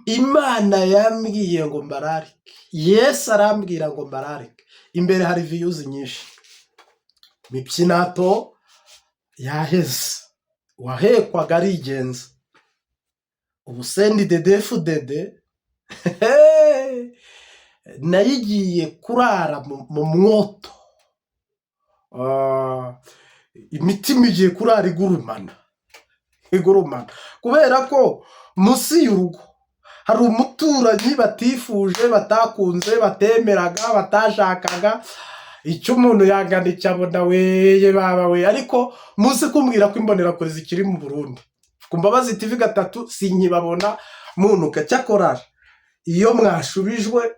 Imana yambwiye ngo mbararike, Yesu arambwira ngo mbararike. Imbere hari viyuzi nyinshi, mipyinato yaheze, wahekwaga arigenza. Ubusendi dedefudede nayigiye kurara mu mwoto, imitima igiye kurara igurumana, kubera ko munsi y'urugo hari umuturanyi batifuje, batakunze, batemeraga, batashakaga. Icyo umuntu yangana icyo abona weye baba we. Ariko muzi kumbwira ko imbonerakure zikiri mu Burundi, ku Mbabazi TV 3 sinkibabona munuka. Cyakorara iyo mwashubijwe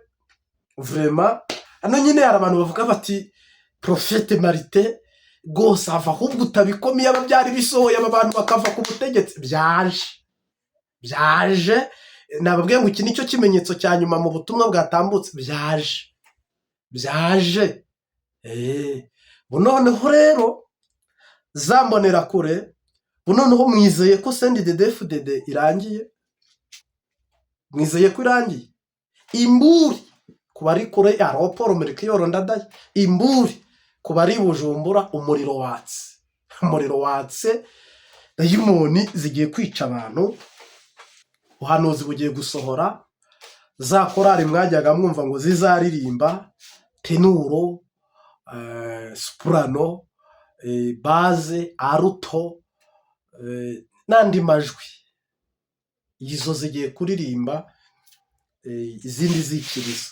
vraiment, ano nyine hari abantu bavuga bati Prophète Martin gose ava ahubwo utabikomeye, aba byari bisohoye, aba bantu bakava ku butegetsi. Byaje nababwiye ngo iki nicyo kimenyetso cya nyuma mu butumwa bwatambutse. Byaje bunoneho rero zambonera kure, bunoneho mwizeye ko CNDD-FDD irangiye, mwizeye ko irangiye. Imburi ku bari kure ya Raporo Melchior Ndadaye, imburi ku bari Bujumbura, umuriro watse, dayimoni zigiye kwica abantu. Ubuhanuzi bugiye gusohora, za korari mwajyaga mwumva ngo zizaririmba tenuro, soprano, baze, aruto, n'andi majwi, izo zigiye kuririmba, izindi zikiriza.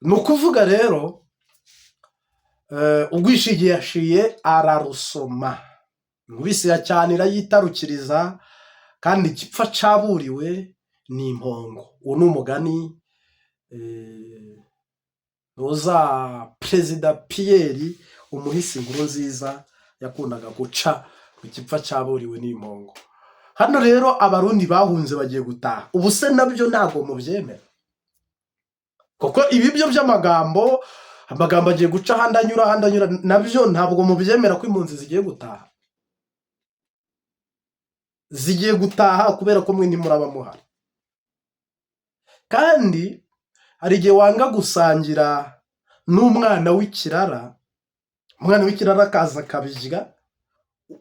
Ni ukuvuga rero ugwishigiye yashiye ararusoma, nkubise ya cyane irayitarukiriza, kandi igipfa caburiwe ni impongo. Uwo ni umugani uza Perezida Pierre Umuhisi Nkurunziza yakundaga guca, ku gipfa caburiwe ni impongo. Hano rero abarundi bahunze bagiye gutaha. Ubu se nabyo ntago mubyemera, kuko ibi byo by'amagambo agiye guca handanyura, nabyo ntabwo mubyemera ko impunzi zigiye gutaha. Zigiye gutaha kubera ko mwe ntimuraba muhari. Kandi hari igihe wanga gusangira n'umwana w'ikirara, umwana w'ikirara akaza akabijya,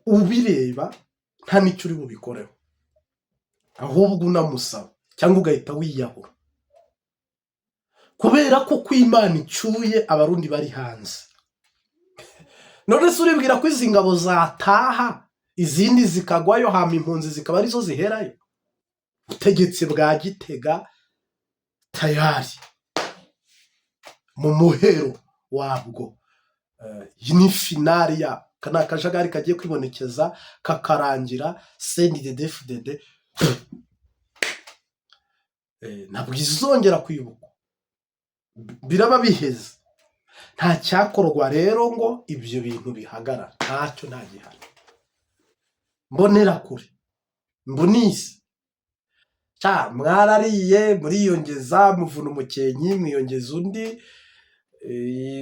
ubireba nta n'icyo uri bubikoreho, ahubwo unamusaba cyangwa ugahita wiyahura, kubera ko kw'Imana icyuye abarundi bari hanze. None se uribwira ko izi ngabo zataha, izindi zikagwayo, hama impunzi zikaba arizo ziherayo? Ubutegetsi bwa Gitega tayari mu muhero wabwo, ni finali ya kana kajagari kagiye kwibonekeza kakarangira. CNDD-FDD ntabwo izongera kwibuka, biraba biheze. Nta cyakorwa rero ngo ibyo bintu bihagarara, ntacyo, nta gihari. Mbonerakure, mbonisi, mwarariye muriyongeza, muvuna umukenyi mwiyongeza undi,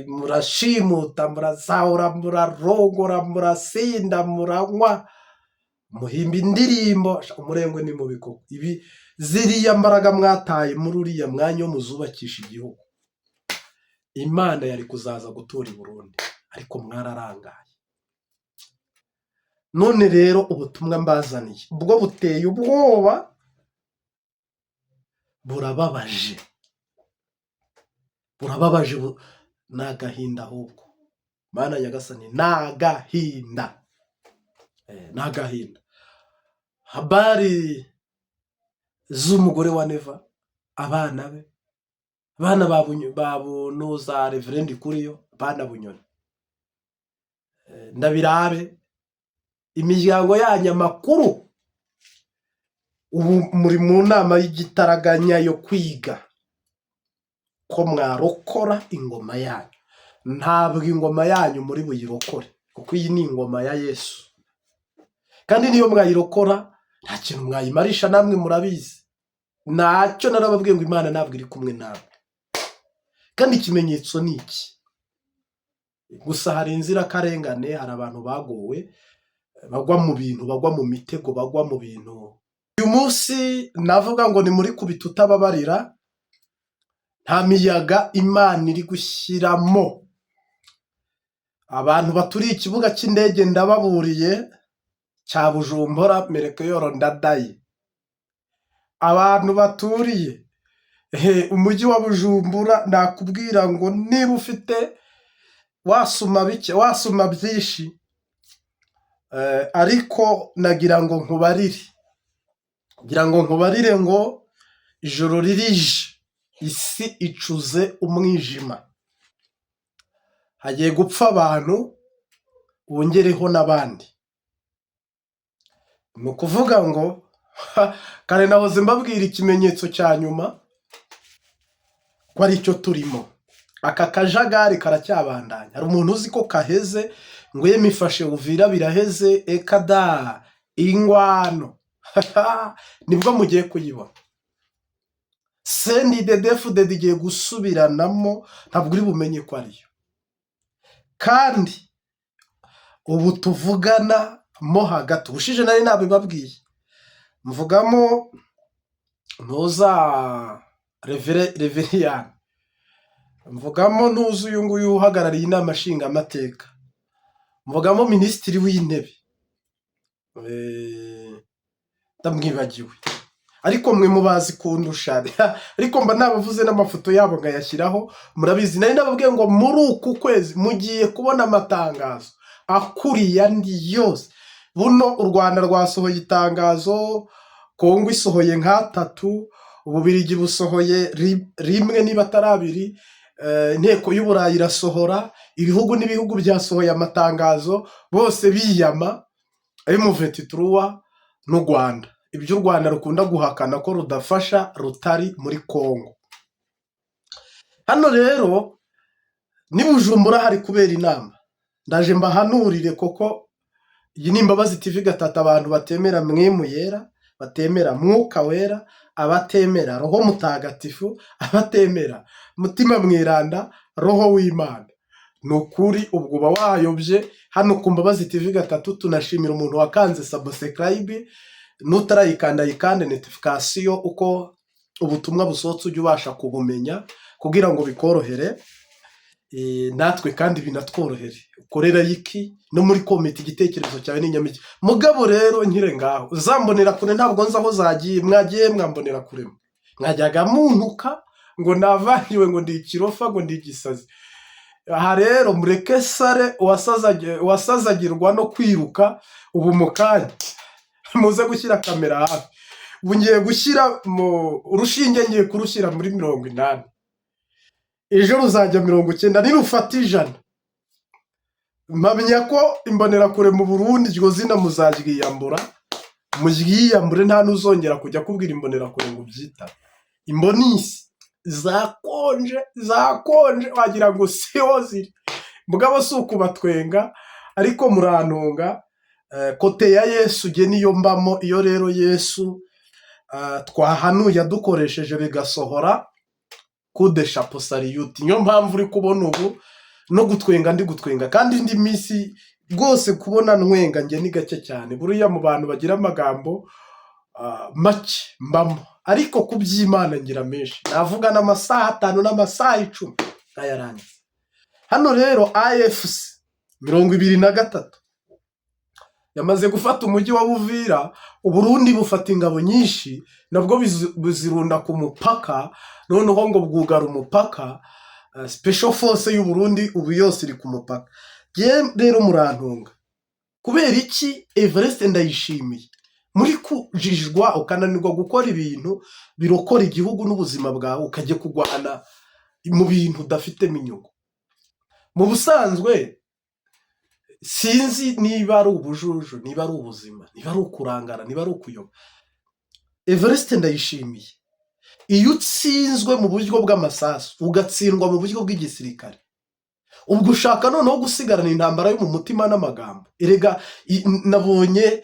murashimuta, murazahura, murarongora, murasinda, muranywa, muhimba indirimbo. Umurengwe ni mu bikoko ibi, ziriya mbaraga mwataye muri uriya mwanya wo muzubakisha igihugu. Imana yari kuzaza gutura i Burundi, ariko mwararangaye. None rero ubutumwa mbazaniye ubwo buteye ubwoba, burababaje, n'agahinda. Ahubwo Mana Nyagasani, n'agahinda. Habari z'umugore wa Neva, abana be, abana babunuza Reverend Kuriyo, abana Bunyoni, ndabirabe imiryango yanyu amakuru. Ubu muri mu nama y'igitaraganya yo kwiga ko mwarokora ingoma yanyu. Ntabwo ingoma yanyu muri buyirokore, kuko iyi ni ingoma ya Yesu, kandi niyo mwayirokora nta kintu mwayimarisha, namwe murabizi. Ntacyo narababwiye ngo Imana ntabwo iri kumwe nawe, kandi ikimenyetso ni iki gusa. Hari inzirakarengane, hari abantu bagowe, bagwa mu bintu, bagwa mu mitego, bagwa mu bintu uyu munsi navuga ngo ni muri kubita utababarira, nta miyaga Imana iri gushyiramo. Abantu baturiye ikibuga cy'indege ndababuriye cya Bujumbura Melchior Ndadaye. Abantu baturiye umujyi wa Bujumbura nakubwira ngo niba ufite wasuma bike wasuma byinshi, ariko nagira ngo nkubarire ngo ijoro ririje, isi icuze umwijima, hagiye gupfa abantu wongereho n'abandi. Ni ukuvuga ngo kare nahoze mbabwira ikimenyetso cya nyuma ko ari cyo turimo. Aka kajagari karacyabandanya. Hari umuntu uzi ko kaheze ngo yemifashe Uvira biraheze, ekada ingwano nibwo mugiye kuyibona. CNDD-FDD igiye gusubiranamo, ntabwo uri bumenye ko ariyo. Kandi ubu tuvugana mo hagati, ubushije nari nabibabwiye, mvugamo ntuza Reveriyani, mvugamo ntuzi uyu nguyu uhagarariye inama nshingamateka, mvugamo minisitiri w'intebe, ndamwibagiwe, ariko mwe mubazi kundusha, ariko mba nabavuze n'amafoto yabo ngayashyiraho. Murabizi nari nababwiye ngo muri uku kwezi mugiye kubona amatangazo akuriye andi yose. Buno u Rwanda rwasohoye itangazo, Kongo isohoye nk'atatu, Ububiligi busohoye rimwe niba atari abiri, inteko y'Uburayi irasohora, ibihugu n'ibihugu byasohoye amatangazo, bose biyama M23 n'u Rwanda. Ibyo u Rwanda rukunda guhakana ko rudafasha rutari muri Kongo. Hano rero ni Bujumbura hari kubera inama, ndaje mbahanurire koko iyi ni Imbabazi TV gatatu. Abantu batemera mwemu yera, batemera mwuka wera, abatemera roho mutagatifu, abatemera mutima mwiranda, roho w'Imana, nukuri ubwo ba wayobye. Hano ku Mbabazi TV gatatu tunashimira umuntu wakanze subscribe, nutarayikanda yikande notification, uko ubutumwa busohotse ujye ubasha kubumenya kugira ngo bikorohere natwe kandi binatworohere. Ukorera yiki no muri comment igitekerezo cyawe n'inyamiki. Mugabo rero nkire ngaho uzambonera kure, ntabwo nzi aho zagiye, mwagiye mwambonera kure, mwajyaga muntuka ngo navangiwe, ngo ndi ikirofa, ngo ndi igisazi. Aha rero mureke sare wasazagirwa no kwiruka. Ubu mukanya muze gushyira kamera hafi, ubu ngiye gushyira mu urushinge, ngiye kurushyira muri 80, ejo ruzajya 90, nirufata 100. Mpamya ko imbonera kure mu Burundi iryo zina muzaryiyambura, muryiyambure, nta nuzongera kujya kubwira imbonera kure ngo byita imbonisi. Zakonje wagira ngo siho ziri, mugabo si ukubatwenga, ariko murantunga. Kote ya Yesu ge niyo mbamo. Iyo rero Yesu twahanuye dukoresheje bigasohora, kude chapeau salute. Niyo mpamvu uri kubona ubu no gutwenga, ndi gutwenga, kandi indi misi rwose kubona ntwenga nge ni gake cyane. Buriya mu bantu bagira amagambo make mbamo, ariko kubyimana ngira menshi, navuga n'amasaha 5 n'amasaha 10 ayarangiza. Hano rero AFC 23 yamaze gufata umujyi wa Uvira. Uburundi bufata ingabo nyinshi, nabwo bizirunda ku mupaka, noneho ngo bwugara umupaka. Special force y'u Burundi ubu yose iri ku mupaka. Rero murantunga kubera iki? Evariste Ndayishimiye muri kujijwa ukananirwa gukora ibintu birokora igihugu n'ubuzima bwawe, ukajye kugwana mu bintu udafitemo inyungu. Mu busanzwe sinzi niba ari ubujuju, niba ari ubuzima, niba ari ukurangara, niba ari ukuyoba. Evariste Ndayishimiye iyo utsinzwe mu buryo bw'amasasu, ugatsindwa mu buryo bw'igisirikare, ubwo ushaka noneho gusigarana intambara yo mu mutima n'amagambo. Erega nabonye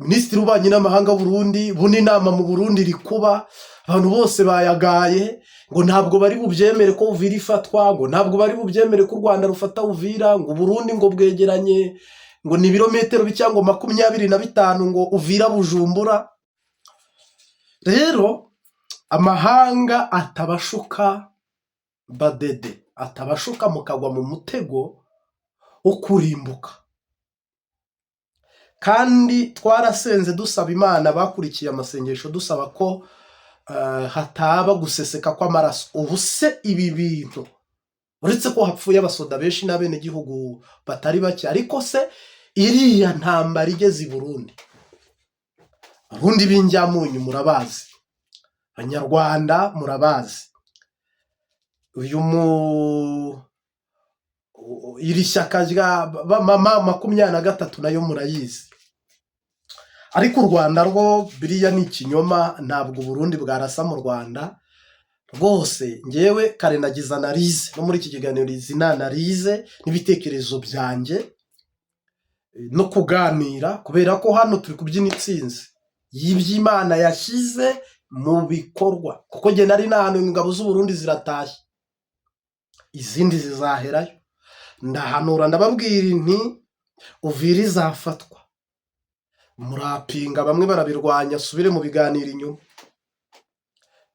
minisitiri w'ububanyi n'amahanga Burundi, buni inama mu Burundi iri kuba, abantu bose bayagaye ngo ntabwo bari bubyemere ko Uvira ifatwa, ngo ntabwo bari bubyemere ko u Rwanda rufata Uvira, ngo Burundi ngo bwegeranye ngo ni ibirometero cyangwa 25 ngo Uvira Bujumbura. rero amahanga atabashuka badede, atabashuka mukagwa mu mutego wo kurimbuka. Kandi twarasenze dusaba Imana, bakurikiye amasengesho dusaba ko hataba guseseka kw'amaraso. Ubu se ibi bintu, uretse ko hapfuye abasoda benshi n'abenegihugu batari bake, ariko se iriya ntambara igeze i Burundi, Abarundi b'injyamunyu murabazi, Abanyarwanda murabazi, iri shyaka rya mama 23 nayo murayizi. Ariko u Rwanda rwo biriya ni ikinyoma, ntabwo Burundi bwarasa mu Rwanda rwose. Ngewe kare nagize analize, no muri iki kiganiro izi analize n'ibitekerezo byanjye no kuganira, kubera ko hano turi kubyina itsinzi y'iby'Imana yashyize mu bikorwa. Kuko nge nari n'ahantu ingabo z'u Burundi ziratashye, izindi zizaherayo. Ndahanura ndababwira inti Uvira izafatwa, murapinga, bamwe barabirwanya, subire mu biganiro inyuma.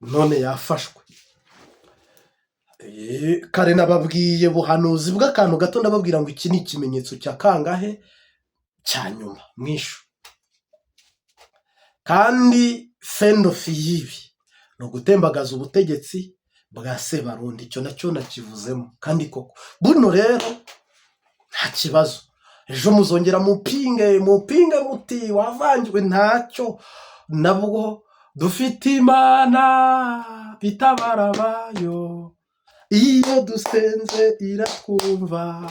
None yafashwe. Kare nababwiye buhanuzi bw'akantu gato, ndababwira ngo iki ni ikimenyetso cya kangahe, cya nyuma mwishu. Kandi fendofi y'ibi ni ugutembagaza ubutegetsi bwa Sebarundi. Icyo nacyo nakivuzemo. Kandi koko buno rero nta kibazo, ejo muzongera mupinge muti wavangiwe, ntacyo. Nabwo dufite Imana itabara abayo, iyo dusenze iratwumva.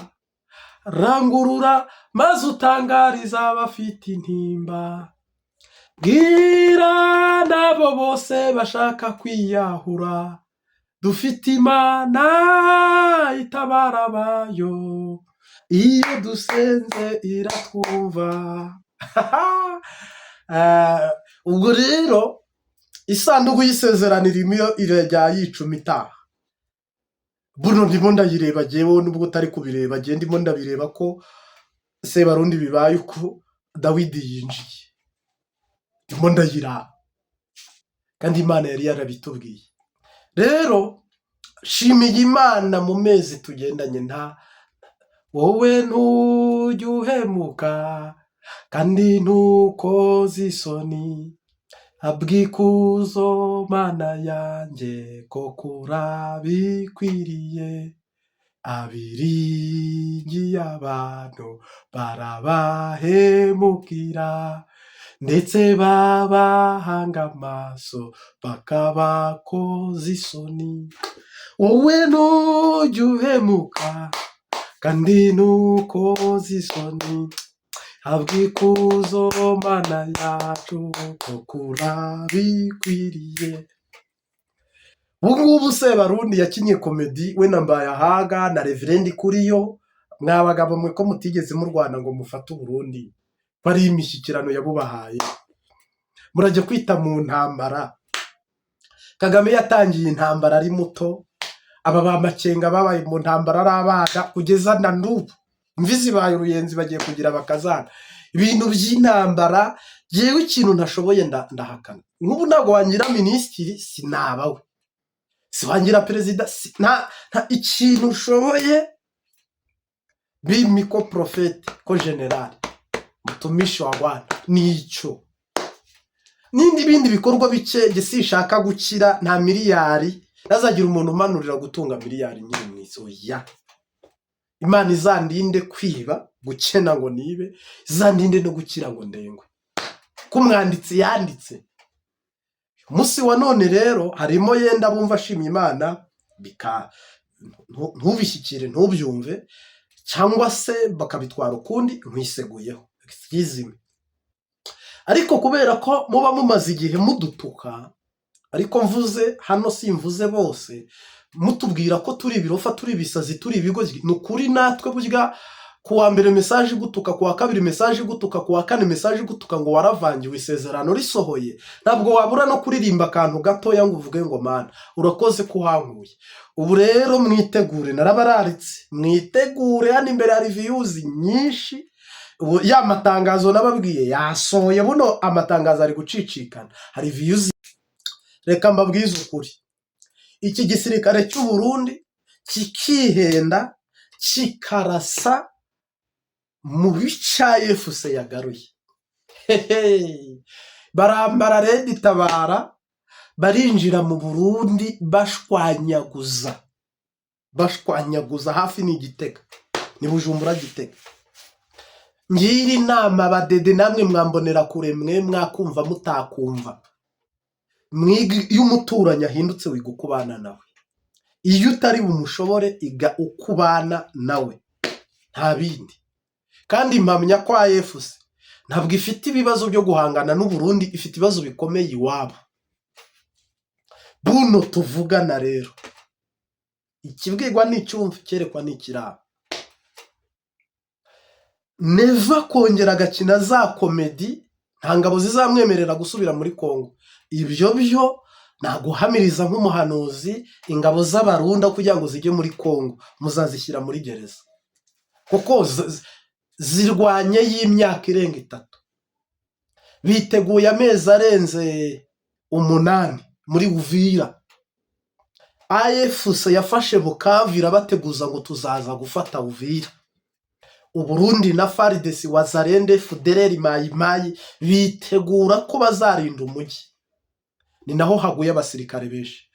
Rangurura maze utangariza abafite intimba, bwira nabo bose bashaka kwiyahura, dufite Imana itabara abayo, iyo dusenze iratwumva. Ubwo rero isanduku y'isezerano irimo irajya yicuma itaha. Buno ndimo ndayireba jyewe, nubwo utari kubireba, jye ndimo ndabireba ko Sebarundi bibaye uko Dawidi yinjiye, ndimo ndayiraba, kandi Imana yari yarabitubwiye. Rero shimiye Imana mu mezi tugendanye, nta wowe ntujya uhemuka kandi ntukoze isoni, abwikuzo Mana yanjye koko urabikwiriye. Abiringiye abantu barabahemukira, ndetse babahanga amaso bakabakoza isoni. Wowe ntujya uhemuka kandi ntukoze isoni, abwikuzo Mana yacu koko urabikwiriye. Ubungubu Sebarundi yakinye komedi we na Mbayahaga na Reverend Kuriyo. Mwa bagabo mwe ko mutigeze mu Rwanda ngo mufate Burundi, bari imishyikirano yabubahaye, murajya kwita mu ntambara. Kagame yatangiye intambara ari muto, aba bamakenga babaye mu ntambara ari abana, kugeza na n'ubu imvi zibaye uruyenzi, bagiye kugira bakazana. Ibintu by'intambara jewe ikintu ntashoboye ndahakana. Nk'ubu ntabwo wangira minisitiri, sinabawe, siwangira perezida, nta ikintu ushoboye bimiko profete ko general mutumishi wa Rwanda nicyo. Nindi bindi bikorwa bike gisishaka gukira, nta miliyari nazagira umuntu umanurira gutunga miliyari nyine mwizo ya. Imana izandinde kwiba gukena ngo nibe, izandinde no gukira ngo ndengwe. Kumwanditsi yanditse musi wa none rero harimo yenda bumva ashimye Imana bika ntubishyikire ntubyumve, cyangwa se bakabitwara ukundi nkwiseguyeho. Excuse me. Ariko kubera ko muba mumaze igihe mudutuka, ariko mvuze hano simvuze bose, mutubwira ko turi ibirofa, turi ibisazi, turi ibigo, nukuri natwe burya kuwa mbere message gutuka, kuwa kabiri message gutuka, kuwa kane message gutuka ngo waravangiwe, isezerano risohoye. Ntabwo wabura no kuririmba akantu gatoya ngo uvuge ngo Mana urakoze kuhankuye. Ubu rero mwitegure, narabararitse, mwitegure, hano imbere hari views nyinshi. Ya matangazo nababwiye yasohoye, buno amatangazo ari gucicikana, hari views reka mbabwize ukuri, iki gisirikare cy'u Burundi kikihenda kikarasa mu bica FC yagaruye. Barambara Redi Tabara barinjira mu Burundi bashwanyaguza hafi ni Gitega, ni Bujumbura Gitega. Ngira inama badede namwe mwambonera kure mwe mwakumva mutakumva, mwigi iyo umuturanye ahindutse wiga ukubana nawe, iyo utari bumushobore iga ukubana nawe, nta bindi. Kandi impamya ko AFC ntabwo ifite ibibazo byo guhangana n'u Burundi, ifite ibibazo bikomeye iwabo. Buno tuvugana rero, ikibwirwa n'icyumva cyerekwa n'ikiraba. Neva kongera agakina za komedi, nta ngabo zizamwemerera gusubira muri Kongo. Ibyo byo naguhamiriza nk'umuhanuzi, ingabo z'Abarundi kugira ngo zijye muri Kongo muzazishyira muri gereza, kuko zirwanye y'imyaka irenga 3, biteguye amezi arenze 8 muri Uvira. AFC yafashe Bukavira bateguza ngo tuzaza gufata Uvira. Uburundi na FARDC Wazalendo FDLR Mayi bitegura ko bazarinda umujyi. Ni naho haguye abasirikare benshi.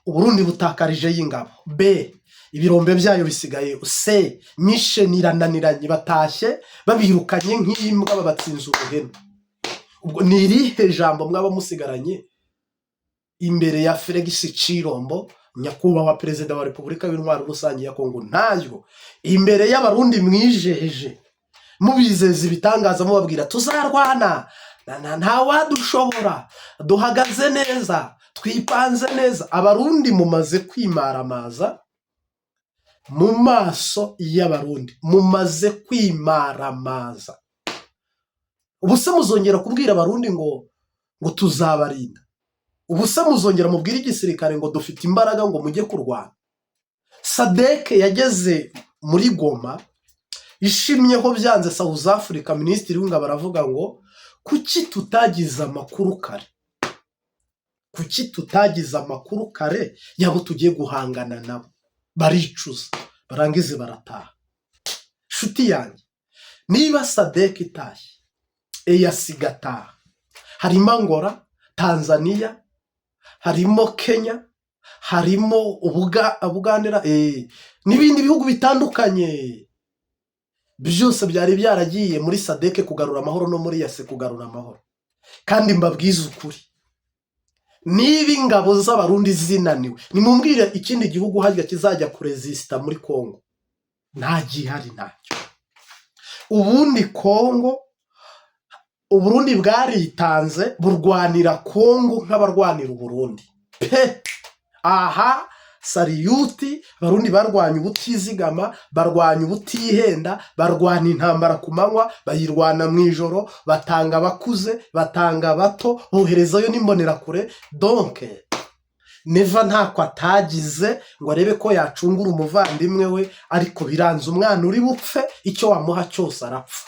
Uburundi butakarije y'ingabo. B, ibirombe byayo bisigaye. C, mission irananiranye, batashye babirukanye nk'imbwa babatsinze uruhenu. Ubwo ni irihe jambo mwaba musigaranye imbere ya Felix Chirombo, nyakubahwa perezida wa Repubulika y'Intwaro Rusange ya Kongo? Ntayo. Imbere y'Abarundi mwijeje mubizeza ibitangaza mubabwira tuzarwana, nta wadushobora, duhagaze neza, twipanze neza. Abarundi mumaze kwimaramaza mu maso y'Abarundi, mumaze kwimaramaza. Ubuse muzongera kubwira Abarundi ngo tuzabarinda? Ubuse muzongera mubwira igisirikare ngo dufite imbaraga ngo mujye kurwana? SADC yageze muri Goma ishimyeho byanze South Africa, minisitiri w'ingabo baravuga ngo kuki tutagize amakuru kare, kuki tutagize amakuru kare yabo tugiye guhangana nabo. Baricuza barangize barataha. Shuti yanjye, niba SADC itashye eyasigataha, harimo Angola, Tanzania, harimo Kenya, harimo Uganda, n'ibindi bihugu bitandukanye, byose byari byaragiye muri SADC kugarura amahoro no muri EAC kugarura amahoro. Kandi mbabwiza ukuri, niba ingabo z'Abarundi zinaniwe, nimumbwire ikindi gihugu harya kizajya kuresista muri Kongo? Nta gihari, ntacyo. Ubundi Kongo, Uburundi bwaritanze burwanira Kongo nk'abarwanira Uburundi. Aha sariyuti, Abarundi barwanya ubutizigama, barwanya ubutihenda, barwana intambara ku manywa, bayirwana mu ijoro, batanga abakuze, batanga abato, boherezayo n'imbonera kure. Donc Neva ntako atagize ngo arebe ko yacungura umuvandimwe we, ariko biranze umwana uri bupfe, icyo wamuha cyose arapfa.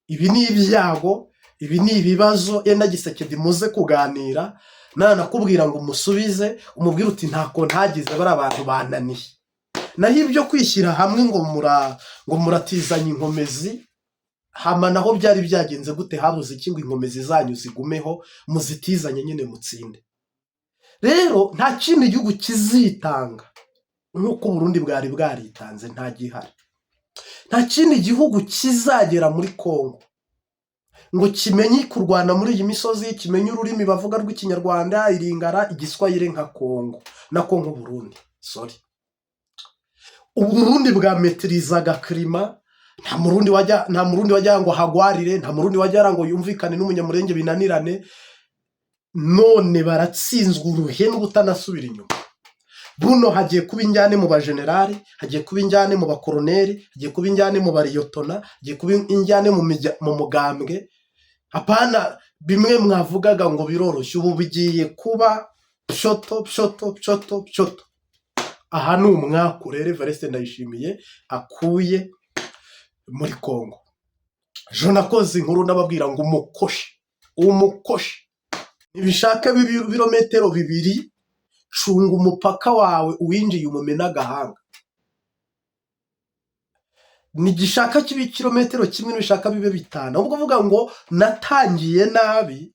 Ibi ni ibyago, ibi ni ibibazo. Yenda Gisekedi muze kuganira, nakubwira ngo umusubize, umubwire uti ntako ntagize, bari abantu bananiye. Naho ibyo kwishyira hamwe ngo muratizanye inkomezi, hama naho byari byagenze gute? Habuze iki ngo inkomezi zanyu zigumeho, muzitizanye nyine mutsinde. Rero nta kindi gihugu kizitanga nk'uko Burundi bwari bwaritanze, nta gihari. Nta kindi gihugu kizagera muri Kongo ngo kimenye kurwana muri iyi misozi, kimenye ururimi bavuga rw'Ikinyarwanda, Iringara, Igiswahili nka Kongo na Kongo Burundi. Sorry, Uburundi bwametirizaga klima. Nta murundi wajya ngo hagwarire, nta murundi wajya ngo yumvikane n'umunyamurenge binanirane. None baratsinzwe uruhenu butanasubira inyuma. Buno hagiye kuba injyane mu bajenerali, hagiye kuba injyane mu bakoroneri, hagiye kuba injyane mu bariyotona, hagiye kuba injyane mu mugambwe. Apana bimwe mwavugaga ngo biroroshye, ubu bigiye kuba pshoto. Aha ni umwaka rero Evariste Ndayishimiye akuye muri Kongo. Jo nakoze inkuru nababwira ngo umukoshe umukoshi. Ibishaka birometero 2, cunga umupaka wawe uwinjiye umumena agahanga. Nigishaka kibi kilometero 1 n'ibishaka bibe 5. Ubwo uvuga ngo natangiye nabi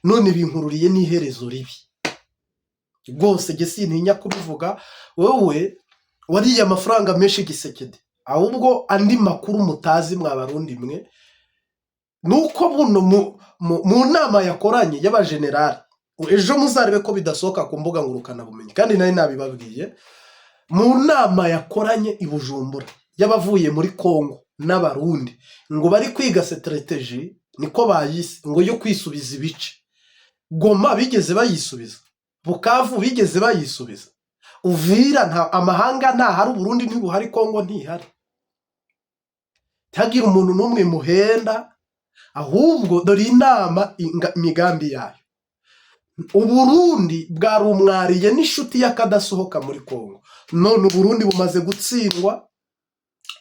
none binkururiye n'iherezo ribi. Rwose ge sintinya kubivuga, wowe wariye amafaranga menshi Gisekedi. Ahubwo andi makuru mutazi mwabarundi mwe nuko buno mu nama yakoranye y'abagenerali, ejo muzarebe ko bidasohoka ku mbuga ngurukana bumenyi, kandi nari nabibabwiye. Mu nama yakoranye i Bujumbura y'abavuye muri Kongo n'abarundi, ngo bari kwiga strategy, niko bayise, ngo yo kwisubiza ibice. Goma bigeze bayisubiza, Bukavu bigeze bayisubiza, Uvira nta amahanga nta hari, Burundi ntibuhari, Kongo ntihari. Tagira umuntu numwe muhenda, ahubwo dore inama imigambi yayo. Uburundi bwari umwariye n'ishuti yakadasohoka muri Kongo, none Uburundi bumaze gutsindwa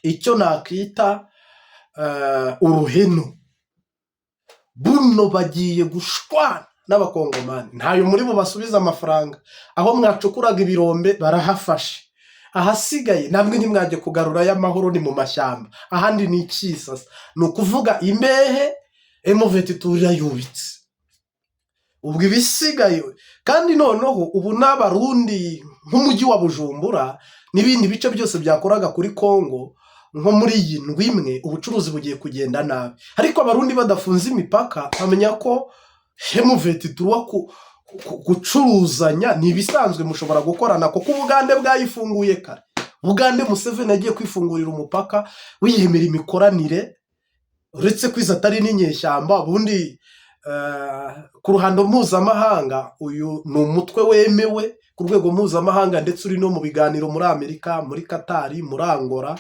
icyo nakita uruheno. Buno bagiye gushwana n'abakongomani, ntayo muri bo basubiza amafaranga. Aho mwacukuraga ibirombe barahafashe, ahasigaye namwe ntimwaje kugarura y'amahoro ni mu mashyamba. Ahandi ni ikisasa, ni ukuvuga imbehe M23 yubitse. Ubwo ibisigaye kandi noneho ubu n'abarundi nk'umujyi wa Bujumbura n'ibindi bice byose byakoraga kuri Kongo, nko muri iyi ndwi imwe ubucuruzi bugiye kugenda nabi. Ariko abarundi badafunze imipaka bamenya ko M23 gucuruzanya ni ibisanzwe, mushobora gukorana. Kuko Ubugande bwayifunguye kare. Ubugande Museveni agiye kwifungurira umupaka wiyemera imikoranire, uretse kwiza atari n'inyeshyamba. Ubundi ku ruhando mpuzamahanga uyu ni umutwe wemewe ku rwego mpuzamahanga, ndetse uri no mu biganiro muri Amerika, muri Katari, muri Angola.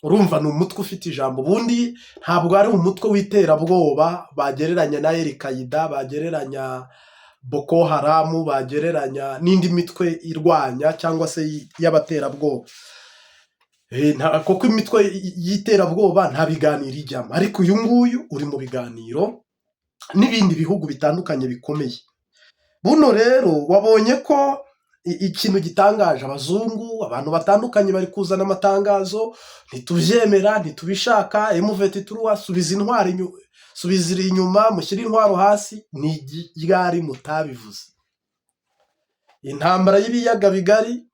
Urumva ni umutwe ufite ijambo. Ubundi ntabwo ari umutwe w'iterabwoba bagereranya na Al-Qaeda, bagereranya Boko Haram, bagereranya n'indi mitwe irwanya cyangwa se y'abaterabwoba. Kuko imitwe y'iterabwoba nta biganiro ijyamo, ariko uyu nguyu uri mu biganiro n'ibindi bihugu bitandukanye bikomeye. Buno rero wabonye ko ikintu gitangaje, abazungu, abantu batandukanye bari kuzana amatangazo, ntitubyemera, ntitubishaka, M23 subiza intwari, subizira inyuma, mushyira intwaro hasi. Ni ryari mutabivuze? Intambara y'ibiyaga bigari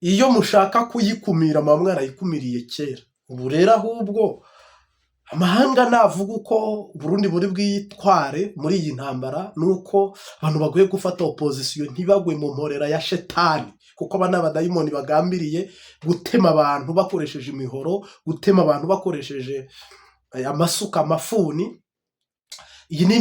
iyo mushaka kuyikumira mwamwe arayikumiriye kera. Ubu rero ahubwo amahanga navuga uko Burundi buri bwitware muri iyi ntambara, nuko abantu baguye gufata opposition ntibagwe mu mporera ya shetani, kuko abana badayimoni bagambiriye gutema abantu bakoresheje imihoro, gutema abantu bakoresheje amasuka, amafuni. Iyi ni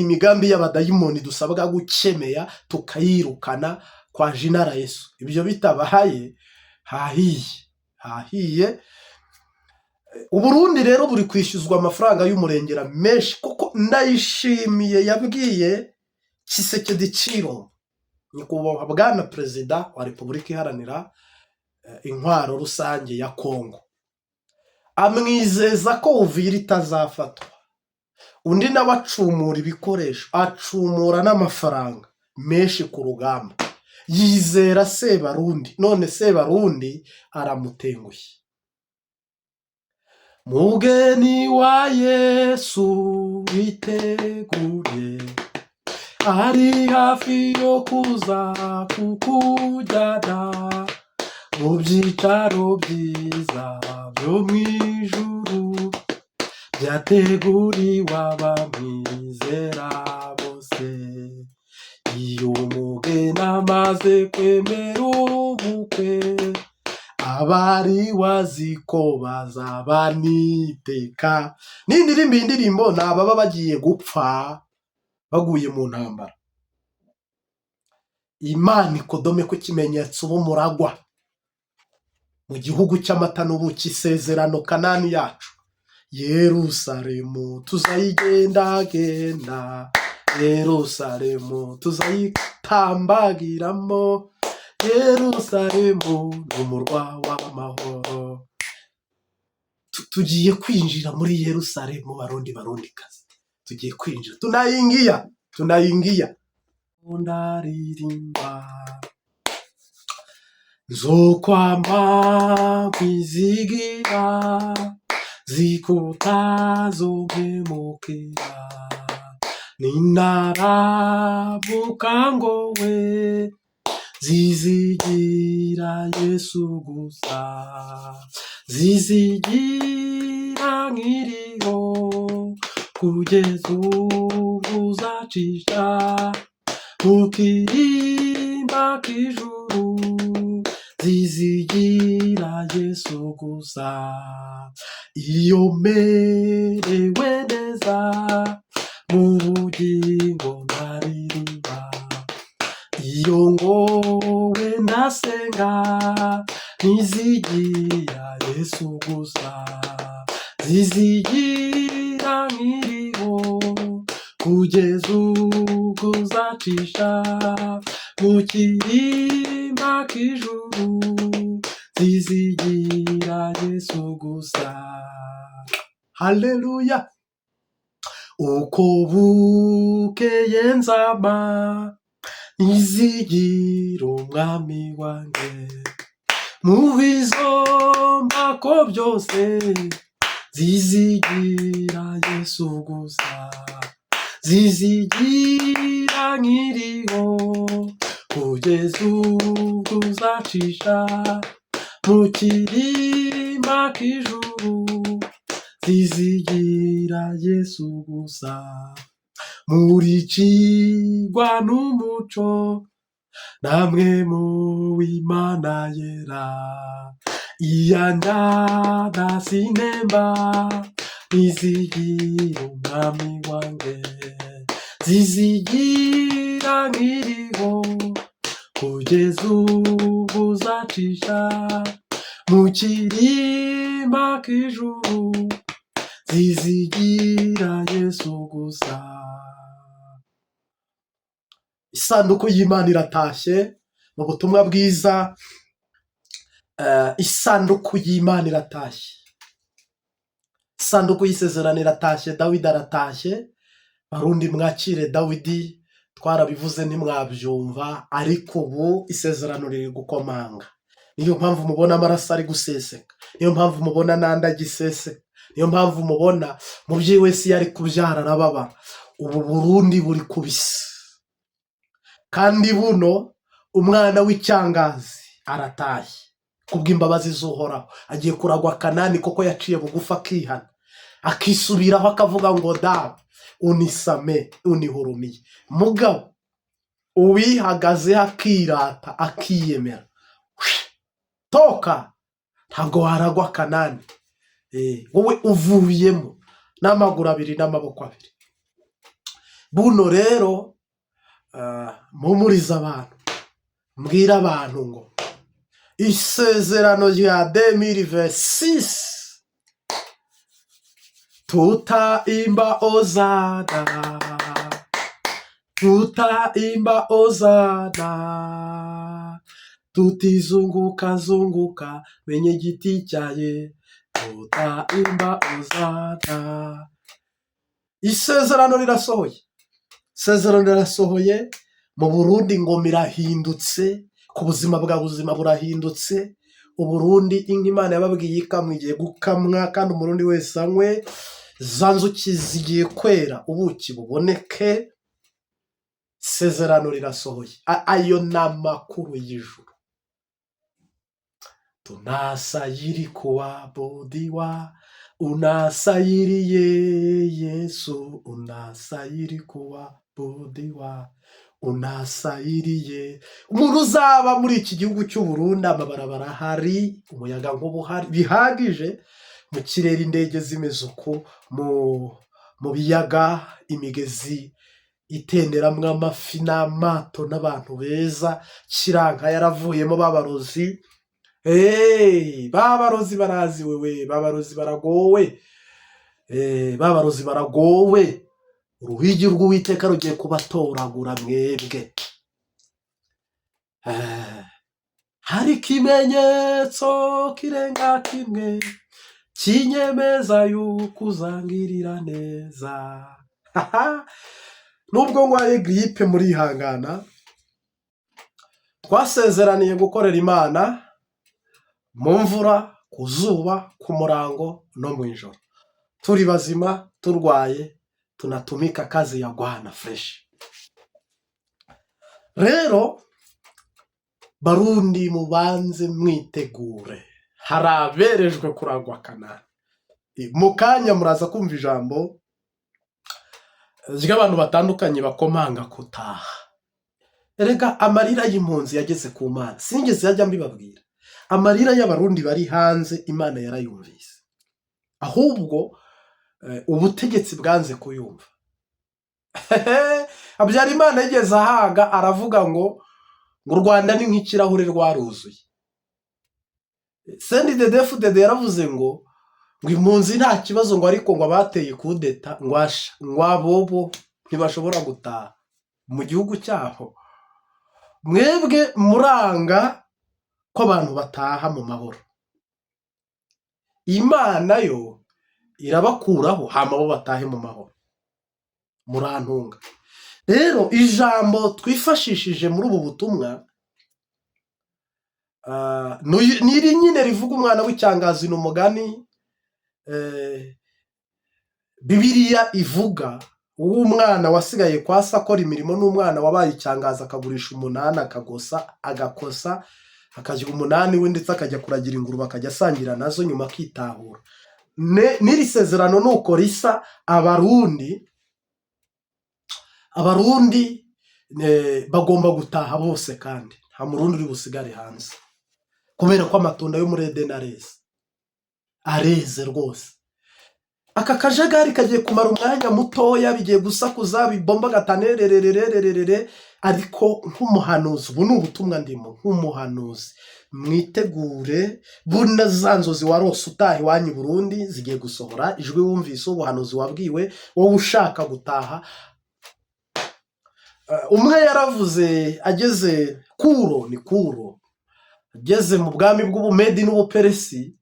imigambi y'abadayimoni dusabwa gukemeya tukayirukana kwa Jinara Yesu. Ibyo bitabahaye hahiye. Uburundi rero buri kwishyuzwa amafaranga y'umurengera menshi, kuko Ndayishimiye yabwiye Tshisekedi Chilombo, nyakubahwa bwana perezida wa Repubulika Iharanira Intwaro Rusange ya Kongo, amwizeza ko Uvira itazafatwa. Undi nawe acumura ibikoresho, acumura n'amafaranga menshi ku rugamba, yizera Sebarundi. None Sebarundi aramutengushye. Mugeni wa Yesu witegure, ari hafi yo kuza kukujyana mu byicaro byiza byo mu ijuru, byateguriwe abamwizera bose. Iyo umugeni amaze kwemera ubukwe, abari waziko bazabaniteka. N'indirimbo indirimbo ni ababa bagiye gupfa baguye mu ntambara. Imana ikodome ko ikimenyetso b'umuragwa mu gihugu cy'amata n'ubuki, isezerano Kanani yacu. Yerusalemu tuzayigendagenda, Yerusalemu tuzayitambagiramo, Yerusalemu n'umurwa w'amahoro. Tugiye kwinjira muri Yerusalemu, barundikazi, tugiye kwinjira. Tunaingia ndaririmba nzokwama kwizigira zikutazomemukira ninarabuka ngowe zizigira Yesu gusa zizigira nkiriho kugeza ubu uzacisha mu kirimba k'ijuru zizigira Yesu gusa iyo merewe neza mu bugingo ndaririmba iyo ngowe ndasenga ntizigira Yesu gusa zizigira nkiriho kugeza ubwo uzacisha mu kirimba k'ijuru zizigira Yesu gusa. Haleluya. Uko bukeye nzama ntizigira umwami wanjye mu bizombako byose zizigira Yesu gusa zizigira nkiriho kugeza ubwo uzacisha mu kirimba k'ijuru zizigira Yesu gusa muri cigwa n'umuco namwe mu w'Imana yera iyanjyana sinemba nizigira umwami wanjye zizigira nkiriho kugeza ubu uzacisha mu kirimba k'ijuru zizigira Yesu gusa. Isanduku y'Imana iratashye mu butumwa bwiza. Isanduku y'Imana iratashye, isanduku y'isezerano iratashye. Dawidi aratashye. Barundi mwakire Dawidi, twarabivuze ntimwabyumva, ariko ubu isezerano riri gukomanga. Niyo mpamvu mubona amaraso ari guseseka, niyo mpamvu mubona n'andi agiseseka, niyo mpamvu mubona umubyeyi wese yari kubyara arababara. Ubu Burundi buri kubise, kandi buno umwana w'icyangazi aratashye kubw'imbabazi z'Uhoraho. Agiye kuragwa Kanani koko yaciye bugufi akihana akisubiraho akavuga ngo dawe unisame unihurumiye. Mugabo uwihagazeho akirata akiyemera toka ntabwo waragwa Kanani. Wowe uvuyemo n'amaguru abiri n'amaboko abiri. Buno rero mumuriza abantu, mbwira abantu ngo isezerano rya 2026 tutaimba ozana, tutaimba ozana, tutizunguka zunguka menye igiti cyaye, tutaimba ozana. Isezerano rirasohoye, isezerano rirasohoye. Mu Burundi ingoma irahindutse, ku buzima bwa buzima burahindutse. Uburundi inka Imana yababwiye ikamwa igiye gukamwa, kandi umurundi wese anywe. Za nzuki zigiye kwera, ubuki buboneke. Isezerano rirasohoye. Ayo ni amakuru y'ijuru. Tunasayiri kuabudiwa, unasayiriye Yesu, unasayiri kuabudiwa, unasayiriye. Umuntu uzaba muri iki gihugu cy'u Burundi, amabarabara hari, umuyaga nk'ubuhari bihagije, mu kirere indege zimeze uko, mu biyaga imigezi itenderamwo amafi n'amato n'abantu beza. Kiranka yaravuyemo babarozi. Babarozi barazi wewe, babarozi baragowe. Babarozi baragowe. Uruhigi rw'Uwiteka rugiye kubatoragura mwebwe. Hari ikimenyetso kirenga kimwe kinyemeza yuko uzangirira neza. nubwo ngwaye gripe murihangana, twasezeraniye gukorera Imana mu mvura, ku zuba, ku murango no mu ijoro, turi bazima, turwaye, tunatumika kazi ya Bwana fresh. Rero Barundi mubanze mwitegure, haraberejwe kuragwa Kanani. Mu kanya muraza kumva ijambo ry'abantu batandukanye bakomanga gutaha. Erega amarira y'impunzi yageze ku Mana, sinigeze yajya mbibabwira. Amarira y'abarundi bari hanze Imana yarayumvise, ahubwo ubutegetsi bwanze kuyumva. Habyarimana yigeze ahaga aravuga ngo u Rwanda ni nk'ikirahure rwaruzuye. CNDD-FDD yaravuze ngo impunzi nta kibazo, ngo ariko ngo abateye kudeta ngo abobo ntibashobora gutaha mu gihugu cyabo. Mwebwe muranga ko abantu bataha mu mahoro, Imana yo irabakuraho hama bo batahe mu mahoro. Murantunga. Rero ijambo twifashishije muri ubu butumwa niri nyine rivuga umwana w'icyangazi n'umugani Bibiliya ivuga, uw'umwana wasigaye kwa se akora imirimo n'umwana wabaye icyangazi akagurisha 8 akagosa agakosa akajya 8 we, ndetse akajya kuragira ingurube akajya asangira nazo nyuma akitahura. N'iri sezerano nuko risa. Abarundi bagomba gutaha bose, kandi nta murundi uri busigare hanze, kubera ko amatunda yo muri Edeni areze rwose. Aka kajagari kagiye kumara umwanya mutoya, bigiye gusakuza bibomba gatanerererererere, ariko nk'umuhanuzi, ubu ni ubutumwa ndimo nk'umuhanuzi, mwitegure. Buna za nzozi warose utaha iwanyu Burundi zigiye gusohora, ijwi wumvise, ubuhanuzi wabwiwe, wowe ushaka gutaha. Umwe yaravuze ageze Kuro, ageze mu bwami bw'Ubumedi n'Ubuperesi,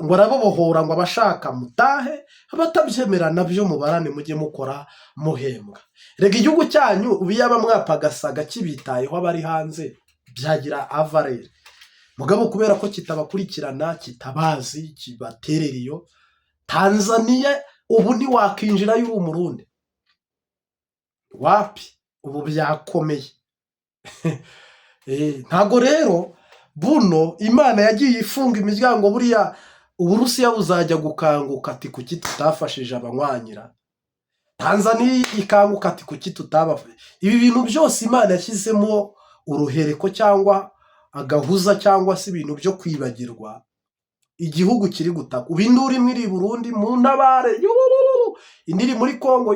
ngo arababohora ngo abashaka mutahe, abatabyemera nabyo mubarane mujye mukora muhembwa. Rega igihugu cyanyu ubiyaba mwapagasaga kibitayeho abari hanze byagira avarere, mugabo kubera ko kitabakurikirana, kitabazi, kibaterera iyo. Tanzania ubu ntiwakinjira y'uri umurundi, wapi, ubu byakomeye. Ntago rero buno Imana yagiye ifunga imiryango, buriya Uburusiya buzajya gukanguka ati kuki tutafashije abanywanyira, Tanzania ikanguka ati kuki tutabafashe. Ibi bintu byose Imana yashyizemo uruhereko cyangwa agahuza, cyangwa se ibintu byo kwibagirwa. Igihugu kiri gutaka, ubindura imwe iri Burundi mu ntabare, indi iri muri Kongo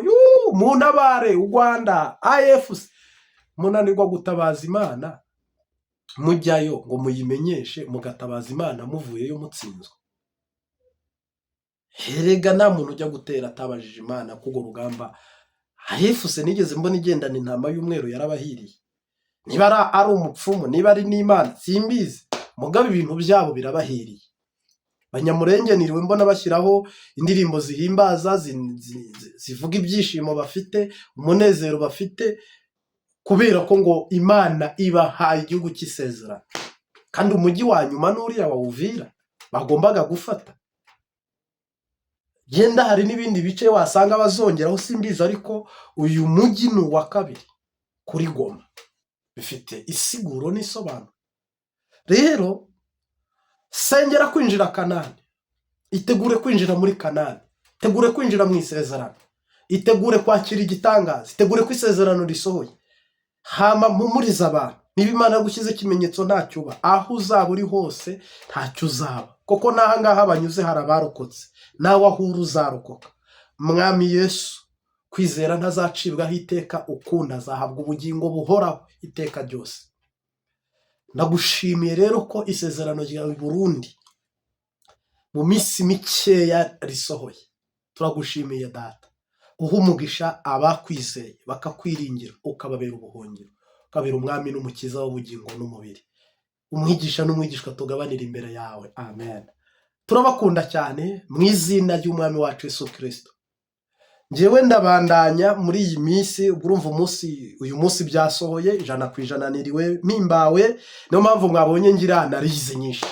mu ntabare, u Rwanda AFC. Munanirwa gutabaza Imana, mujyayo ngo muyimenyeshe, mugatabaza Imana muvuyeyo mutsinzwe. Herega nta muntu ujya gutera atabajije Imana kugo rugamba. AFC nigeze mbona igendana intama y'umweru yarabahiriye. Niba ari umupfumu, niba ari n'Imana simbizi, mugabo ibintu byabo birabahiriye. Banyamurenge niriwe mbona bashyiraho indirimbo zihimbaza, zivuga ibyishimo bafite, umunezero bafite, kubera ko ngo Imana ibahaye igihugu cy'isezerano. Kandi umujyi wa nyuma n'uriya wa Uvira bagombaga gufata. Genda hari n'ibindi bice wasanga bazongeraho simbizi, ariko uyu mujyi ni uwa kabiri kuri Goma, bifite isiguro n'isobanuro. Rero sengera kwinjira Kanani, itegure kwinjira muri Kanani, itegure kwinjira mu isezerano, itegure kwakira igitangaza, itegure ko isezerano risohoye. Hama mumuriza abantu, niba Imana yagushyize ikimenyetso ntacyo uba, aho uzaba uri hose ntacyo uzaba, koko n'aha ngaha banyuze hari abarokotse, nawe aho uri uzarokoka. Mwami Yesu, kwizera ntazacibwaho iteka, ukunda azahabwa ubugingo buhoraho iteka ryose. Nagushimiye rero ko isezerano ryawe Burundi mu minsi mikeya risohoye. Turagushimiye Data, uha umugisha abakwizeye bakakwiringira, ukababera ubuhungiro, ukabera umwami n'umukiza w'ubugingo n'umubiri. Umwigisha n'umwigishwa tugabanira imbere yawe. Amen. Turabakunda cyane mu izina ry'umwami wacu Yesu Kristo. njyewe ndabandanya muri iyi minsi, urumva uyu munsi byasohoye 100% niriwe mpimbawe, niyo mpamvu mwabonye ngira analize nyinshi.